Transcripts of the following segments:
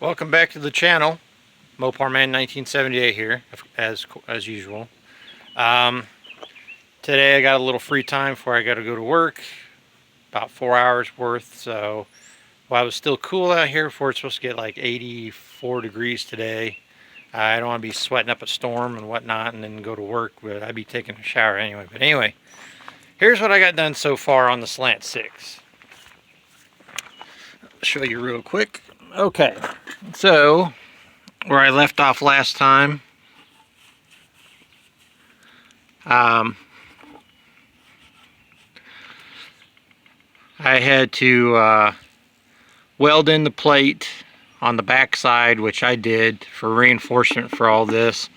Welcome back to the channel. Mopar Man 1978 here, as usual. Today I got a little free time before I got to go to work, about 4 hours worth. So while it was still cool out here, before it's supposed to get like 84 degrees today, I don't want to be sweating up a storm and whatnot and then go to work, but I'd be taking a shower anyway. But anyway, here's what I got done so far on the Slant 6. I'll show you real quick. Okay, so where I left off last time, I had to weld in the plate on the back side, which I did for reinforcement for all this,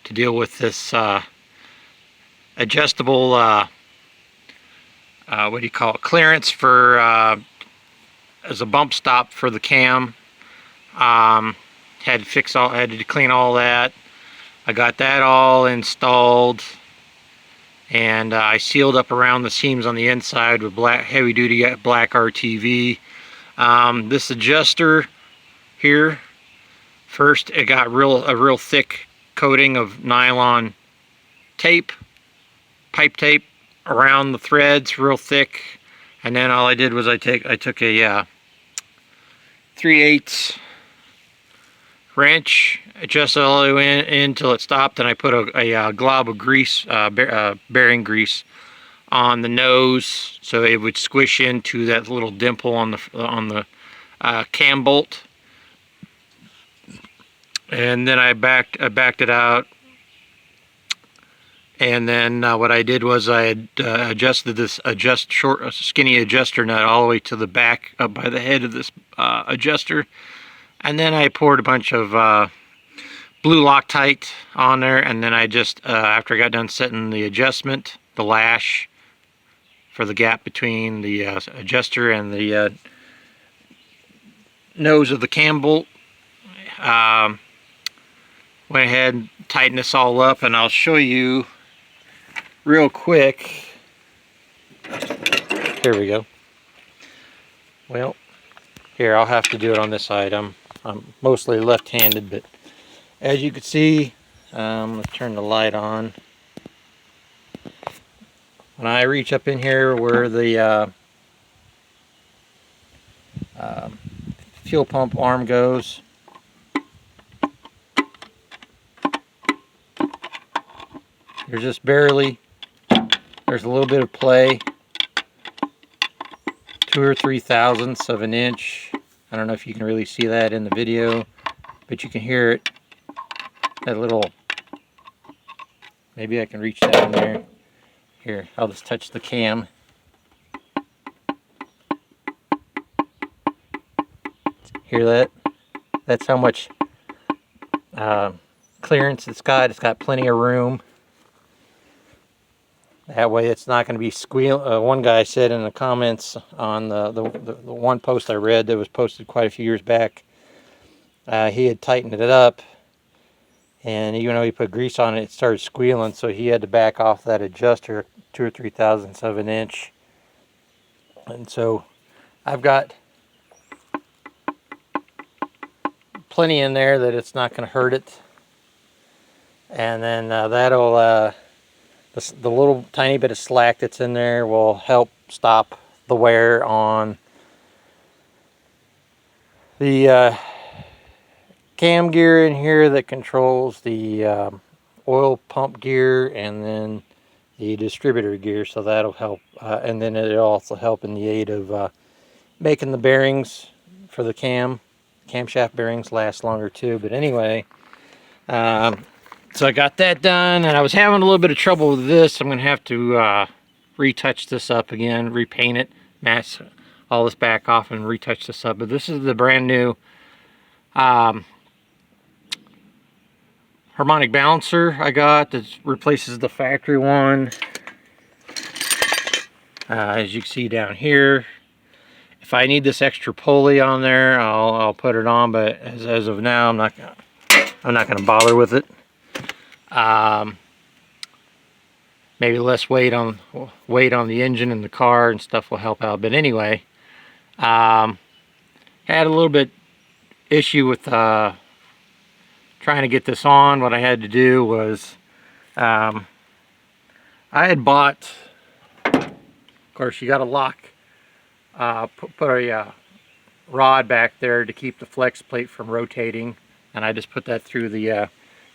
to deal with this adjustable what do you call it, clearance for as a bump stop for the cam. Had to clean all that. I got that all installed, and I sealed up around the seams on the inside with heavy duty black RTV. This adjuster here, first it got a real thick coating of nylon tape, pipe tape around the threads, real thick, and then all I did was I took a 3/8 wrench, adjusted all the way in until it stopped, and I put a glob of grease, bearing grease, on the nose so it would squish into that little dimple on the cam bolt. And then I backed it out, and then what I did was I had adjusted this skinny adjuster nut all the way to the back up by the head of this adjuster. And then I poured a bunch of blue Loctite on there, and then I just, after I got done setting the adjustment, the lash for the gap between the adjuster and the nose of the cam bolt, went ahead and tightened this all up, and I'll show you real quick. Here we go. Well, here, I'll have to do it on this side. I'm mostly left-handed, but as you can see, let's turn the light on. When I reach up in here where the fuel pump arm goes, there's just barely, there's a little bit of play, 2 or 3 thousandths of an inch. I don't know if you can really see that in the video, but you can hear it. That little, maybe I can reach down there. Here, I'll just touch the cam. Hear that? That's how much clearance it's got. It's got plenty of room. That way it's not going to be squeal. One guy said in the comments on the one post I read that was posted quite a few years back, he had tightened it up, and even though he put grease on it, it started squealing, so he had to back off that adjuster 2 or 3 thousandths of an inch. And so I've got plenty in there that it's not going to hurt it. And then that'll the little tiny bit of slack that's in there will help stop the wear on the cam gear in here that controls the oil pump gear, and then the distributor gear, so that'll help. And then it'll also help in the aid of making the bearings for the camshaft bearings last longer too. But anyway, so I got that done, and I was having a little bit of trouble with this. I'm going to have to retouch this up again, repaint it, mask all this back off, and retouch this up. But this is the brand new harmonic balancer I got that replaces the factory one. As you can see down here, if I need this extra pulley on there, I'll put it on. But as of now, I'm not going to bother with it. Maybe less weight on the engine and the car and stuff will help out. But anyway, had a little bit issue with trying to get this on. What I had to do was I had bought, of course you got to lock, put a rod back there to keep the flex plate from rotating, and I just put that through the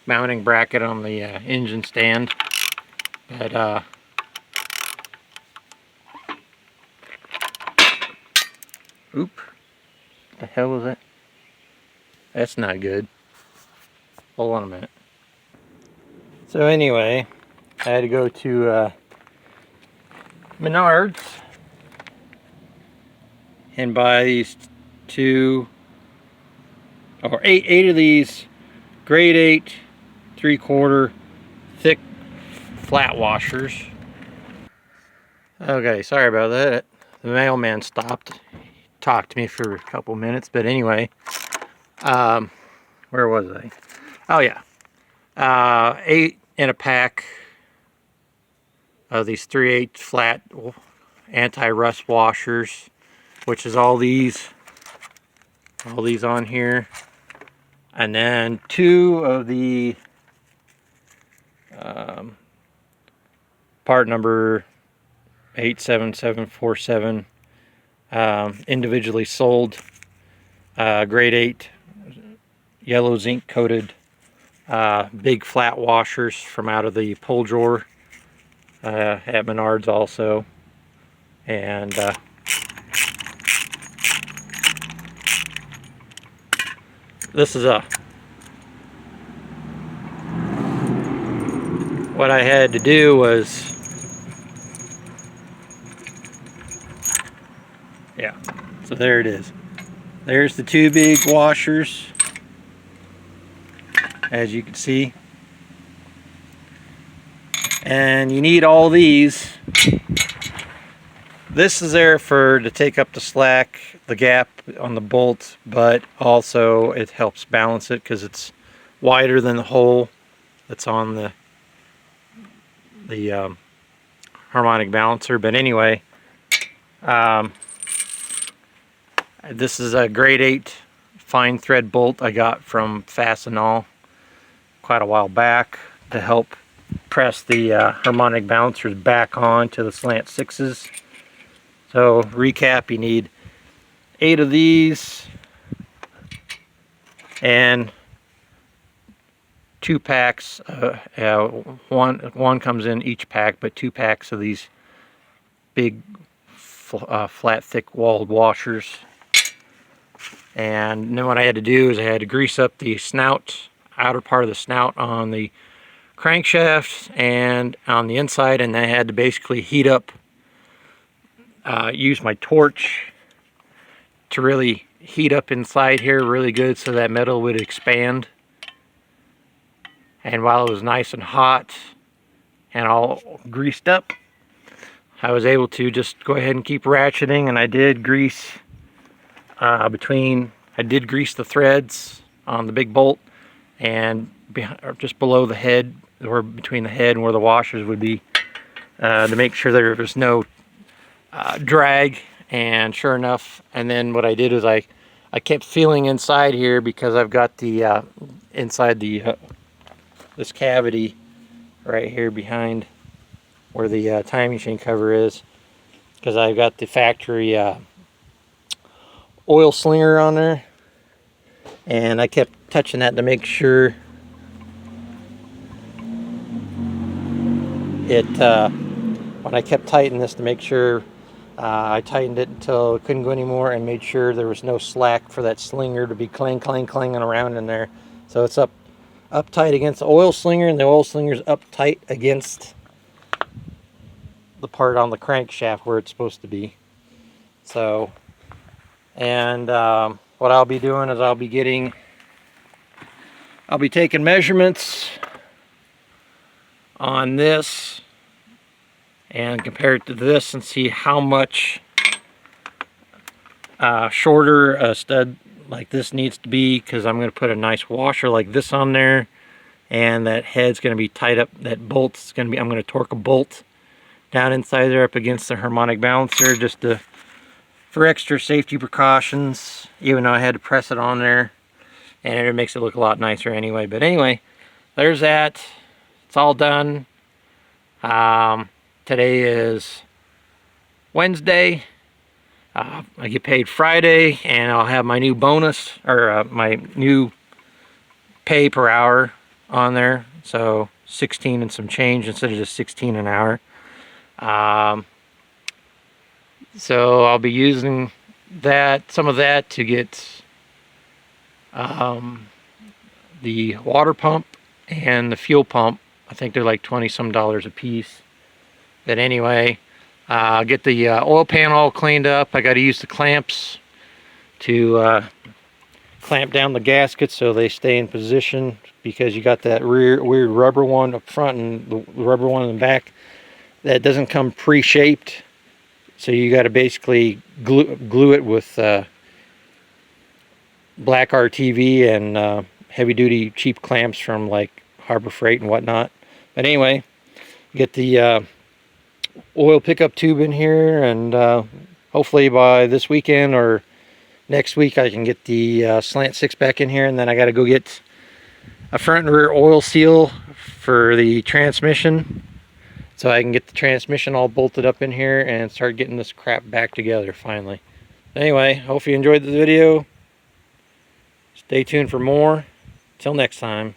mounting bracket on the engine stand. But oop, what the hell was that? That's not good. Hold on a minute. So anyway, I had to go to Menards and buy these eight of these grade 8 3/4 thick flat washers. Okay, sorry about that. The mailman stopped, talked to me for a couple minutes, but anyway, where was I? Oh yeah, 8 in a pack of these 3/8 flat anti-rust washers, which is all these on here, and then 2 of the part number 87747 individually sold grade 8 yellow zinc coated big flat washers from out of the pull drawer at Menards also. And this is what I had to do was, yeah, so there it is. There's the 2 big washers, as you can see. And you need all these. This is there to take up the slack, the gap on the bolt, but also it helps balance it because it's wider than the hole that's on the harmonic balancer. But anyway, this is a grade 8 fine thread bolt I got from Fastenal quite a while back to help press the harmonic balancers back on to the Slant 6s. So recap, you need 8 of these and 2 packs. One comes in each pack, but 2 packs of these big flat thick walled washers. And then what I had to do is I had to grease up the snout, outer part of the snout on the crankshaft and on the inside, and I had to basically heat up, use my torch to really heat up inside here really good so that metal would expand. And while it was nice and hot and all greased up, I was able to just go ahead and keep ratcheting, and I did grease I did grease the threads on the big bolt and just below the head, or between the head and where the washers would be, to make sure there was no drag. And sure enough, and then what I did is I kept feeling inside here, because I've got the inside the this cavity right here behind where the timing chain cover is, because I've got the factory oil slinger on there, and I kept touching that to make sure it when I kept tightening this to make sure I tightened it until it couldn't go anymore, and made sure there was no slack for that slinger to be clanging around in there. So it's up tight against the oil slinger, and the oil slinger's up tight against the part on the crankshaft where it's supposed to be. So, and what I'll be doing is I'll be taking measurements on this and compare it to this and see how much shorter a stud like this needs to be, because I'm going to put a nice washer like this on there, and that head's going to be tied up. That bolt's going to be, I'm going to torque a bolt down inside there up against the harmonic balancer, just for extra safety precautions, even though I had to press it on there. and it makes it look a lot nicer anyway. But anyway, there's that. It's all done. Today is Wednesday. I get paid Friday, and I'll have my new bonus, or my new pay per hour on there. So 16 and some change instead of just 16 an hour. So I'll be using some of that to get the water pump and the fuel pump. I think they're like $20 some a piece. But anyway, I'll get the oil pan all cleaned up. I got to use the clamps to clamp down the gaskets so they stay in position, because you got that weird rubber one up front and the rubber one in the back that doesn't come pre-shaped. So you got to basically glue it with black RTV and heavy-duty cheap clamps from like Harbor Freight and whatnot. But anyway, get the oil pickup tube in here, and hopefully by this weekend or next week I can get the Slant 6 back in here, and then I got to go get a front and rear oil seal for the transmission, so I can get the transmission all bolted up in here and start getting this crap back together finally. Anyway, hope you enjoyed the video. Stay tuned for more. Till next time.